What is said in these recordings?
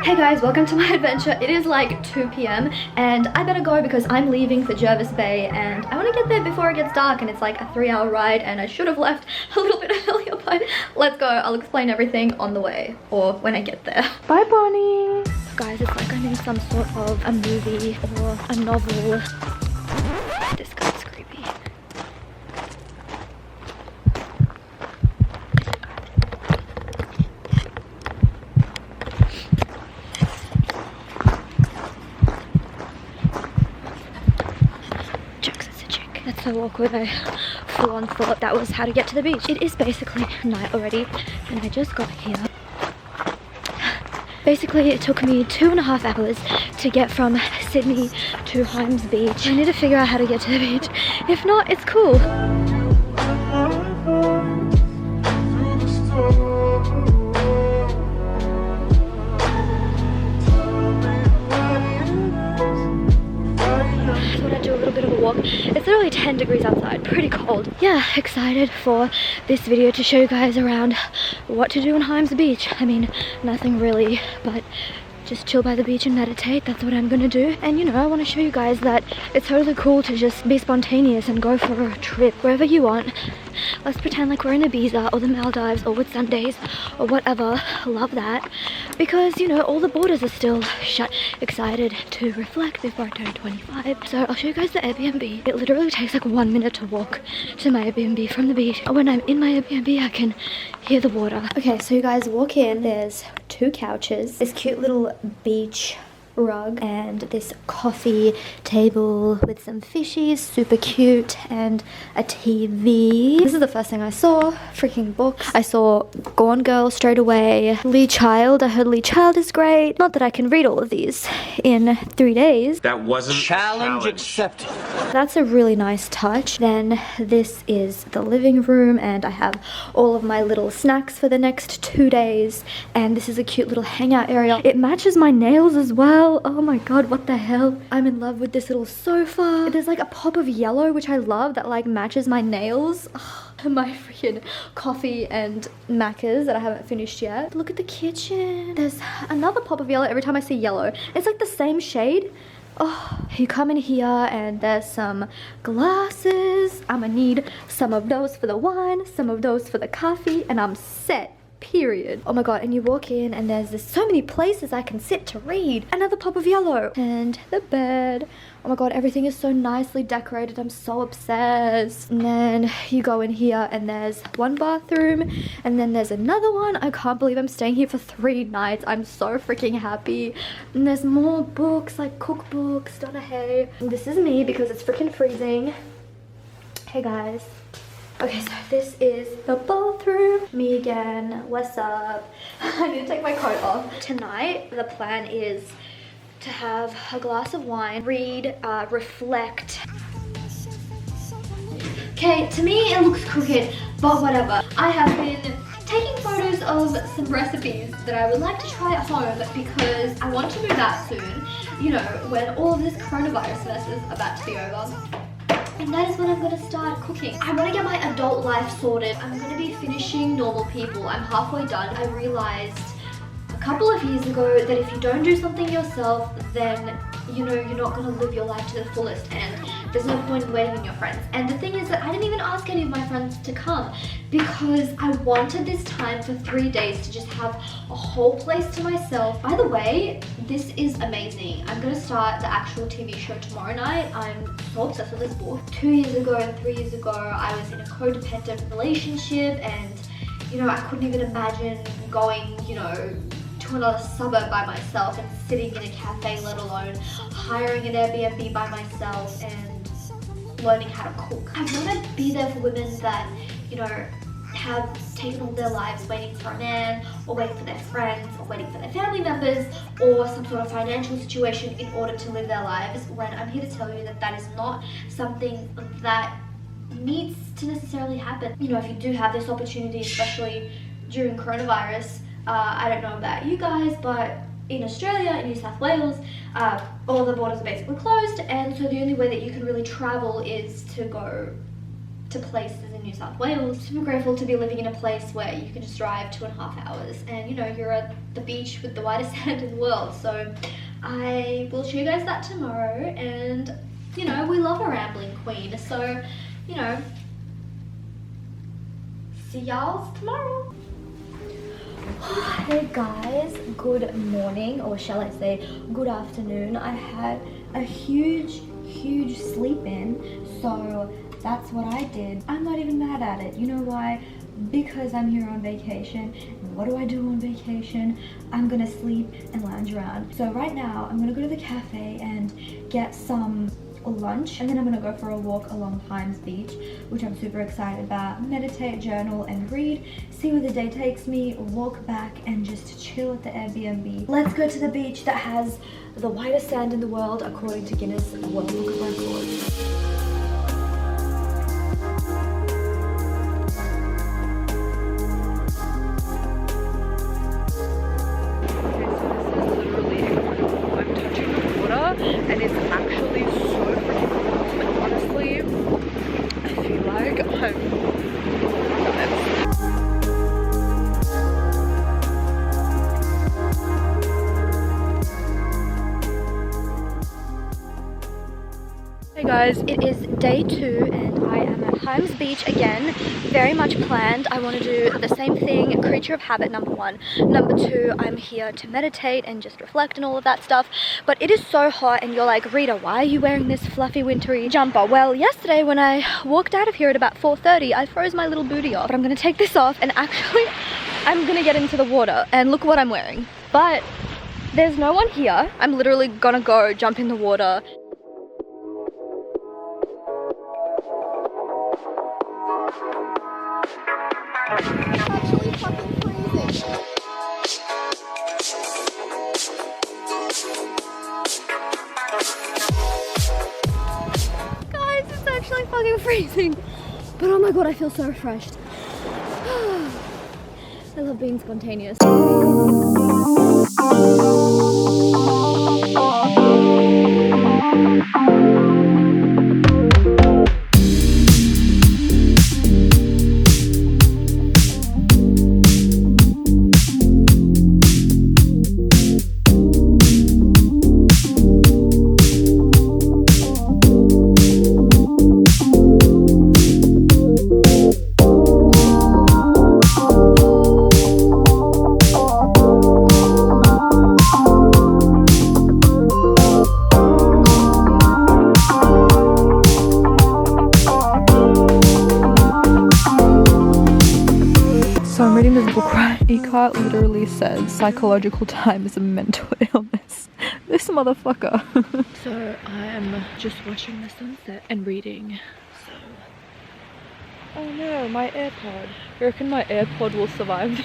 Hey guys, welcome to my adventure. It is like 2 p.m. and I better go because I'm leaving for Jervis Bay and I want to get there before it gets dark, and it's like a 3-hour ride and I should have left a little bit earlier, but let's go. I'll explain everything on the way or when I get there. Bye, Bonnie. Guys, it's like I'm in some sort of a movie or a novel. This guy's creepy. That's so awkward. I full on thought that was how to get to the beach. It is basically night already and I just got here. Basically it took me 2.5 hours to get from Sydney to Hyams Beach. I need to figure out how to get to the beach. If not, it's cool. It's literally 10 degrees outside, pretty cold. Yeah, excited for this video to show you guys around what to do in Hyams Beach. I mean, nothing really, but just chill by the beach and meditate. That's what I'm gonna do. And you know, I want to show you guys that it's totally cool to just be spontaneous and go for a trip wherever you want. Let's pretend like we're in Ibiza or the Maldives or with Sundays or whatever. Love that. Because, you know, all the borders are still shut. Excited to reflect before I turn 25. So I'll show you guys the Airbnb. It literally takes like 1 minute to walk to my Airbnb from the beach. When I'm in my Airbnb, I can hear the water. Okay, so you guys walk in. There's 2 couches, this cute little beach rug, and this coffee table with some fishies, super cute, and a TV. This is the first thing I saw. Freaking books. I saw Gone Girl straight away. Lee Child. I heard Lee Child is great. Not that I can read all of these in 3 days. That wasn't challenge accepted. That's a really nice touch. Then this is the living room, and I have all of my little snacks for the next 2 days, and this is a cute little hangout area. It matches my nails as well. Oh my god, what the hell? I'm in love with this little sofa. There's like a pop of yellow, which I love, that like matches my nails. My freaking coffee and macas that I haven't finished yet. Look at the kitchen. There's another pop of yellow every time I see yellow. It's like the same shade. Oh, you come in here and there's some glasses. I'm gonna need some of those for the wine, some of those for the coffee, and I'm set. Period. Oh my god, and you walk in and there's so many places I can sit to read. Another pop of yellow. And the bed. Oh my god, everything is so nicely decorated. I'm so obsessed. And then you go in here and there's 1 bathroom and then there's another one. I can't believe I'm staying here for 3 nights. I'm so freaking happy. And there's more books, like cookbooks. Donna Hay. And this is me because it's freaking freezing. Hey guys. Okay, so this is the bathroom. Me again. What's up? I need to take my coat off. Tonight, the plan is to have a glass of wine, read, reflect. Okay, to me it looks crooked, but whatever. I have been taking photos of some recipes that I would like to try at home because I want to move out soon. You know, when all of this coronavirus mess is about to be over. And that is when I'm going to start cooking. I want to get my adult life sorted. I'm going to be finishing Normal People. I'm halfway done. I realized a couple of years ago that if you don't do something yourself, then, you know, you're not going to live your life to the fullest, and there's no point in waiting on your friends. And the thing is that I didn't even ask any of my friends to come because I wanted this time for 3 days to just have a whole place to myself. By the way, this is amazing. I'm going to start the actual TV show tomorrow night. I'm so obsessed with this book. 2 years ago and 3 years ago, I was in a codependent relationship, and, you know, I couldn't even imagine going, you know, to another suburb by myself and sitting in a cafe, let alone hiring an Airbnb by myself and learning how to cook. I want to be there for women that, you know, have taken all their lives waiting for a man or waiting for their friends or waiting for their family members or some sort of financial situation in order to live their lives, when I'm here to tell you that that is not something that needs to necessarily happen. You know, if you do have this opportunity, especially during coronavirus, I don't know about you guys, but in Australia, in New South Wales, all the borders are basically closed, and so the only way that you can really travel is to go to places in New South Wales. Super grateful to be living in a place where you can just drive 2.5 hours and you know, you're at the beach with the whitest sand in the world. So I will show you guys that tomorrow, and you know, we love a rambling queen, so you know, see y'all tomorrow. Hey guys, good morning, or shall I say good afternoon. I had a huge sleep in, so that's what I did. I'm not even mad at it. You know why? Because I'm here on vacation. And what do I do on vacation? I'm gonna sleep and lounge around. So right now I'm gonna go to the cafe and get some lunch, and then I'm gonna go for a walk along Hyams Beach, which I'm super excited about. Meditate, journal, and read. See where the day takes me, walk back, and just chill at the Airbnb. Let's go to the beach that has the whitest sand in the world according to Guinness World Book of Records. And it's actually so freaking cold, and honestly, I feel like I'm Hey guys, it is day 2 and I am at Hyams Beach again. Very much planned. I want to do the same thing, creature of habit number 1. Number 2, I'm here to meditate and just reflect and all of that stuff. But it is so hot and you're like, Rita, why are you wearing this fluffy wintry jumper? Well, yesterday when I walked out of here at about 4:30, I froze my little booty off. But I'm going to take this off and actually I'm going to get into the water and look what I'm wearing. But there's no one here. I'm literally going to go jump in the water. It's actually fucking freezing. Guys, it's actually fucking freezing. But oh my god, I feel so refreshed. I love being spontaneous. Eckhart literally said psychological time is a mental illness. This motherfucker. So I am just watching the sunset and reading. So, oh no, my AirPod. You reckon my AirPod will survive?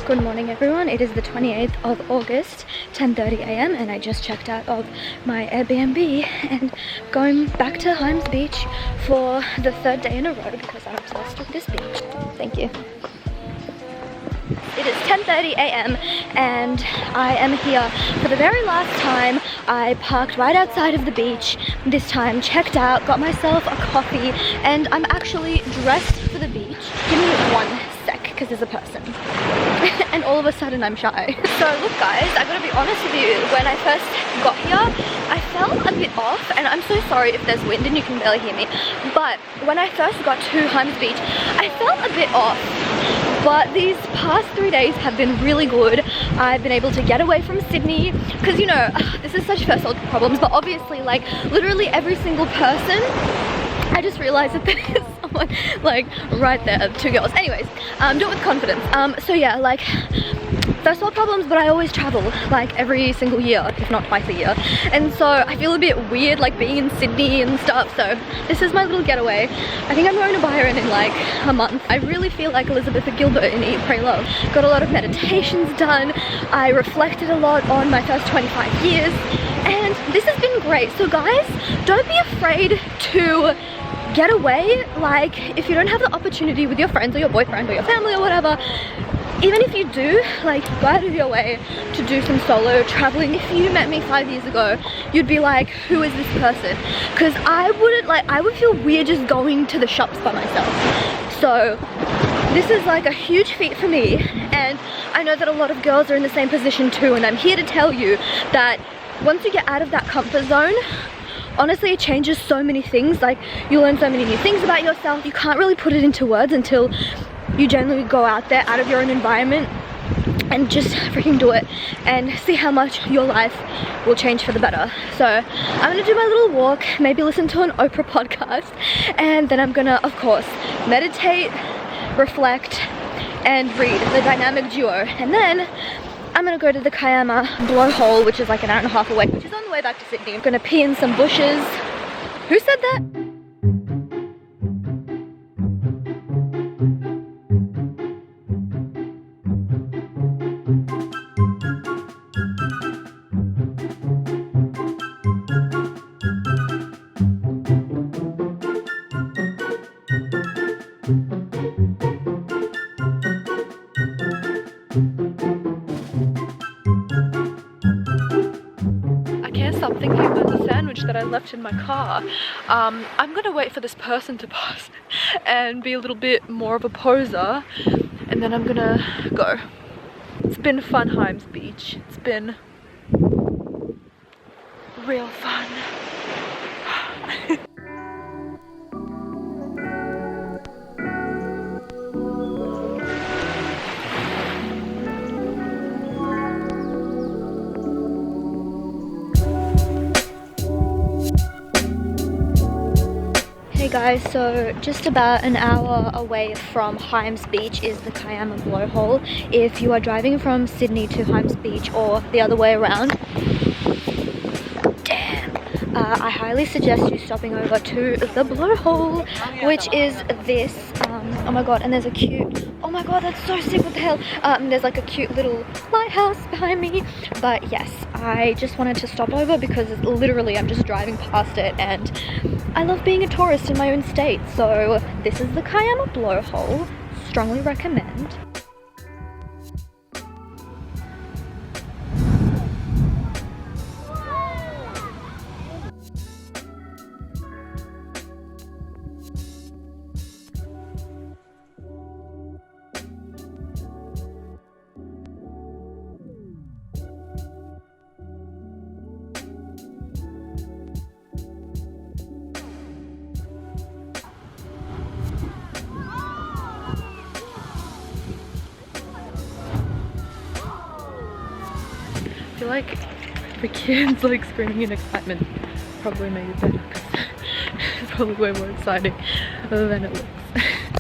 Good morning everyone, it is the 28th of August, 10:30 a.m. and I just checked out of my Airbnb and going back to Hyams Beach for the 3rd day in a row because I'm obsessed with this beach. Thank you. It is 10:30 a.m. and I am here for the very last time. I parked right outside of the beach, this time checked out, got myself a coffee, and I'm actually dressed for the beach. Give me 1 sec because there's a person. And all of a sudden I'm shy. So look guys, I gotta be honest with you, when I first got here, I felt a bit off, and I'm so sorry if there's wind and you can barely hear me, but when I first got to Hyams Beach, I felt a bit off. But these past 3 days have been really good. I've been able to get away from Sydney, because you know, this is such first world problems, but obviously like literally every single person, I just realized that there's someone like right there, 2 girls. Anyways, do it with confidence. So yeah, like first world problems, but I always travel like every single year, if not twice a year. And so I feel a bit weird like being in Sydney and stuff. So this is my little getaway. I think I'm going to Byron in like a month. I really feel like Elizabeth Gilbert in Eat, Pray, Love. Got a lot of meditations done. I reflected a lot on my first 25 years. And this has been great. So guys, don't be afraid to get away. Like, if you don't have the opportunity with your friends or your boyfriend or your family or whatever, even if you do, like, go out of your way to do some solo traveling. If you met me 5 years ago, you'd be like, who is this person? Because I would feel weird just going to the shops by myself. So this is like a huge feat for me, and I know that a lot of girls are in the same position too, and I'm here to tell you that once you get out of that comfort zone, honestly, it changes so many things. Like, you learn so many new things about yourself. You can't really put it into words until you genuinely go out there, out of your own environment, and just freaking do it and see how much your life will change for the better. So I'm gonna do my little walk, maybe listen to an Oprah podcast, and then I'm gonna, of course, meditate, reflect, and read The Dynamic Duo. And then I'm gonna go to the Kiama blowhole, which is like an hour and a half away, which is on the way back to Sydney. I'm gonna pee in some bushes. Who said that? Stop thinking about the sandwich that I left in my car. I'm gonna wait for this person to pass and be a little bit more of a poser, and then I'm gonna go. It's been fun, Hyams Beach. It's been real fun. Hey guys, so just about an hour away from Hyams Beach is the Kiama blowhole. If you are driving from Sydney to Hyams Beach or the other way around, I highly suggest you stopping over to the blowhole, which is this, oh my god, and there's a cute, oh my god, that's so sick, what the hell, there's like a cute little lighthouse behind me. But yes, I just wanted to stop over because literally I'm just driving past it, and I love being a tourist in my own state. So this is the Kiama blowhole, strongly recommend. I feel like the kids like screaming in excitement probably made it better because it's probably way more exciting than it looks.